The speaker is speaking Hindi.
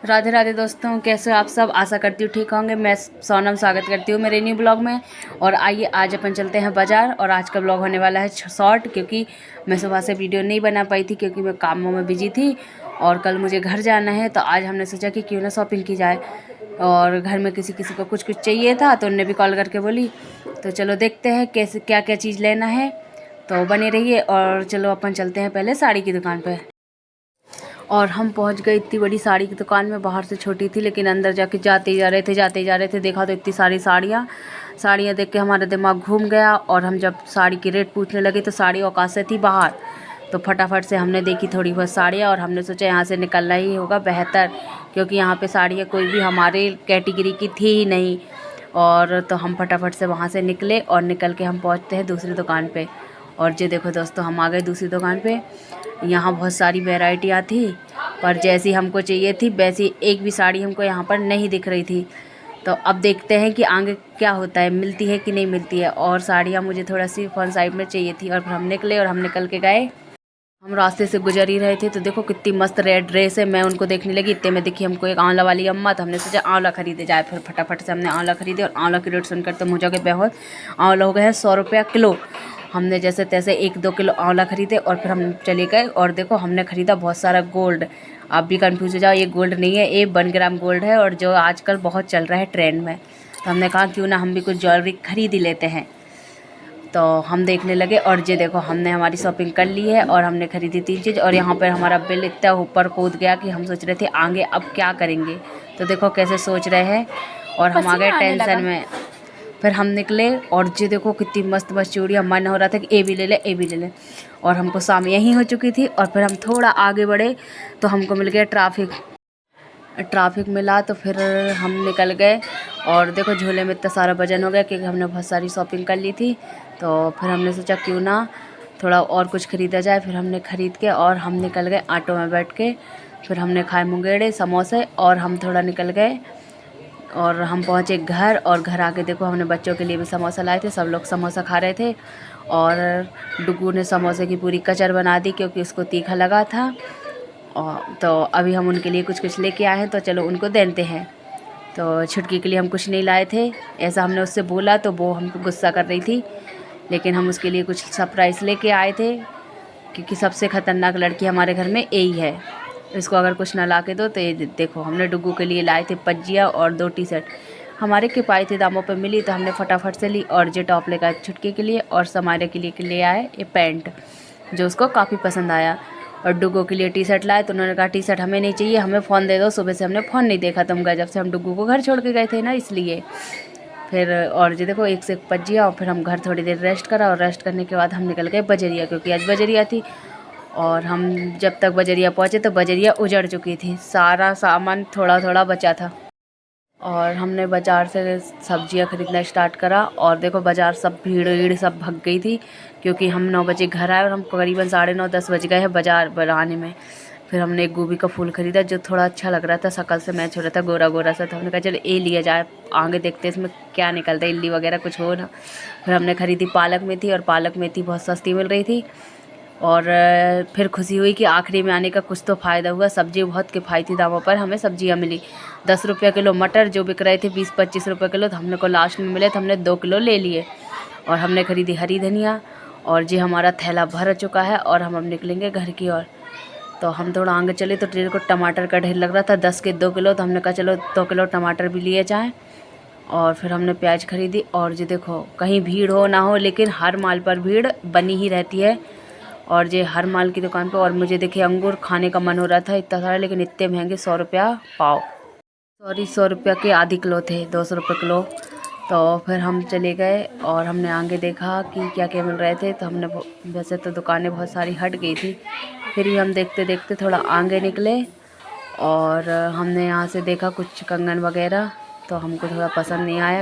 राधे राधे दोस्तों, कैसे हो आप सब। आशा करती हूँ ठीक होंगे। मैं सोनम स्वागत करती हूँ मेरे न्यू ब्लॉग में। और आइए आज अपन चलते हैं बाज़ार। और आज का ब्लॉग होने वाला है शॉर्ट, क्योंकि मैं सुबह से वीडियो नहीं बना पाई थी क्योंकि मैं कामों में बिजी थी। और कल मुझे घर जाना है, तो आज हमने सोचा कि क्यों ना शॉपिंग की जाए। और घर में किसी किसी को कुछ कुछ चाहिए था, तो उनने भी कॉल करके बोली। तो चलो देखते हैं कैसे क्या क्या चीज़ लेना है, तो बने रहिए। और चलो अपन चलते हैं पहले साड़ी की दुकान पर। और हम पहुंच गए इतनी बड़ी साड़ी की दुकान में। बाहर से छोटी थी लेकिन अंदर जाके जाते ही जा रहे थे देखा तो इतनी सारी साड़ियाँ देख के हमारा दिमाग घूम गया। और हम जब साड़ी की रेट पूछने लगे तो साड़ी औकात से थी बाहर। तो फटाफट से हमने देखी थोड़ी बहुत साड़ियाँ, और हमने सोचा यहाँ से निकलना ही होगा बेहतर, क्योंकि यहाँ पे साड़ियाँ कोई भी हमारे कैटेगरी की थी ही नहीं। और तो हम फटाफट से वहाँ से निकले, और निकल के हम पहुँचते हैं दूसरी दुकान पे। और ये देखो दोस्तों, हम आ गए दूसरी दुकान पे। यहाँ बहुत सारी वैरायटियाँ थी, पर जैसी हमको चाहिए थी वैसी एक भी साड़ी हमको यहाँ पर नहीं दिख रही थी। तो अब देखते हैं कि आगे क्या होता है, मिलती है कि नहीं मिलती है। और साड़ियाँ मुझे थोड़ा सी फ्रंट साइड में चाहिए थी। और फिर हम निकले और हम निकल के गए। हम रास्ते से गुजर ही रहे थे तो देखो कितनी मस्त रेड ड्रेस है। मैं उनको देखने लगी, इतने में दिखी हमको एक आंवला वाली अम्मा। तो हमने सोचा आंवला खरीदे जाए। फिर फटाफट से हमने आंवला खरीदे। और आंवला की रेट सुनकर तो मुझे बहुत, आंवला हो गया है 100 रुपया किलो। हमने जैसे तैसे 1-2 किलो आंवला खरीदे और फिर हम चले गए। और देखो हमने ख़रीदा बहुत सारा गोल्ड। आप भी कंफ्यूज हो जाओ, ये गोल्ड नहीं है, ये 1 ग्राम गोल्ड है, और जो आजकल बहुत चल रहा है ट्रेंड में। तो हमने कहा क्यों ना हम भी कुछ ज्वेलरी खरीद ही लेते हैं। तो हम देखने लगे, और ये देखो हमने हमारी शॉपिंग कर ली है और हमने ख़रीदी 3 चीज़। और यहाँ पर हमारा बिल इतना ऊपर कूद गया कि हम सोच रहे थे आगे अब क्या करेंगे। तो देखो कैसे सोच रहे हैं, और हम आ गए टेंशन में। फिर हम निकले, और ये देखो कितनी मस्त मस्त चूड़ियाँ। मन हो रहा था कि ए भी ले ले, ए भी ले ले। और हमको शाम यहीं हो चुकी थी। और फिर हम थोड़ा आगे बढ़े तो हमको मिल गया ट्रैफिक मिला। तो फिर हम निकल गए। और देखो झोले में इतना सारा वजन हो गया क्योंकि हमने बहुत सारी शॉपिंग कर ली थी। तो फिर हमने सोचा क्यों ना थोड़ा और कुछ ख़रीदा जाए। फिर हमने ख़रीद के और हम निकल गए ऑटो में बैठ के। फिर हमने खाए मुंगेड़े समोसे, और हम थोड़ा निकल गए। और हम पहुँचे घर, और घर आके देखो हमने बच्चों के लिए भी समोसा लाए थे। सब लोग समोसा खा रहे थे। और डुगू ने समोसे की पूरी कचर बना दी क्योंकि उसको तीखा लगा था। और तो अभी हम उनके लिए कुछ कुछ लेके आए हैं, तो चलो उनको देते हैं। तो छुटकी के लिए हम कुछ नहीं लाए थे, ऐसा हमने उससे बोला तो वो हमको गुस्सा कर रही थी। लेकिन हम उसके लिए कुछ सरप्राइज़ लेके आए थे, क्योंकि सबसे ख़तरनाक लड़की हमारे घर में यही है। इसको अगर कुछ ना ला के दो तो ये देखो हमने डुगू के लिए लाए थे पज्जिया और 2 टी-शर्ट। हमारे किफ़ायती दामों पे मिली तो हमने फटाफट से ली। और जो टॉप लेकर आए छुटकी के लिए, और समारे के लिए आए ये पैंट, जो उसको काफ़ी पसंद आया। और डुगू के लिए टी-शर्ट लाए तो उन्होंने कहा टी-शर्ट हमें नहीं चाहिए, हमें फ़ोन दे दो। सुबह से हमने फ़ोन नहीं देखा तुमका, जब से हम डुगू को घर छोड़ के गए थे ना, इसलिए। फिर और ये देखो एक से एक पज्जिया। और फिर हम घर थोड़ी देर रेस्ट करा, और रेस्ट करने के बाद हम निकल गए बजरिया, क्योंकि आज बजरिया थी। और हम जब तक बजरिया पहुँचे तो बजरिया उजड़ चुकी थी, सारा सामान थोड़ा थोड़ा बचा था। और हमने बाज़ार से सब्जियां खरीदना स्टार्ट करा। और देखो बाज़ार सब भीड़ सब भग गई थी, क्योंकि हम 9 बजे घर आए और हम करीबन 9:30-10 बज गए हैं बाज़ार बनाने में। फिर हमने एक गोभी का फूल ख़रीदा जो थोड़ा अच्छा लग रहा था, शक्ल से मैच हो रहा था, गोरा गोरा सा। तो हमने कहा चलो ये लिया जाए, आगे देखते इसमें क्या निकलता है, इल्ली वगैरह कुछ हो ना। फिर हमने ख़रीदी पालक मेथी, और पालक मेथी बहुत सस्ती मिल रही थी। और फिर खुशी हुई कि आखिरी में आने का कुछ तो फ़ायदा हुआ। सब्ज़ी बहुत किफ़ायती दामों पर हमें सब्जियां मिली। 10 रुपये किलो मटर जो बिक रहे थे 20-25 रुपये किलो, तो हमने को लास्ट में मिले तो हमने 2 किलो ले लिए। और हमने ख़रीदी हरी धनिया। और ये हमारा थैला भर चुका है, और हम अब निकलेंगे घर की ओर। तो हम थोड़ा आगे चले तो ट्रेन को टमाटर का ढेर लग रहा था, 10 के 2 किलो। तो हमने कहा चलो 2 किलो टमाटर भी लिए जाएँ। और फिर हमने प्याज खरीदी। और ये देखो कहीं भीड़ हो ना हो, लेकिन हर माल पर भीड़ बनी ही रहती है। और ये हर माल की दुकान पे। और मुझे देखिए अंगूर खाने का मन हो रहा था इतना सारा, लेकिन इतने महंगे, 100 रुपया पाव, सॉरी 100 रुपया के आधी किलो थे, 200 रुपये किलो। तो फिर हम चले गए और हमने आगे देखा कि क्या क्या मिल रहे थे। तो हमने वैसे तो दुकानें बहुत सारी हट गई थी, फिर भी हम देखते देखते थोड़ा आगे निकले। और हमने यहाँ से देखा कुछ कंगन वगैरह, तो हमको थोड़ा पसंद नहीं आया।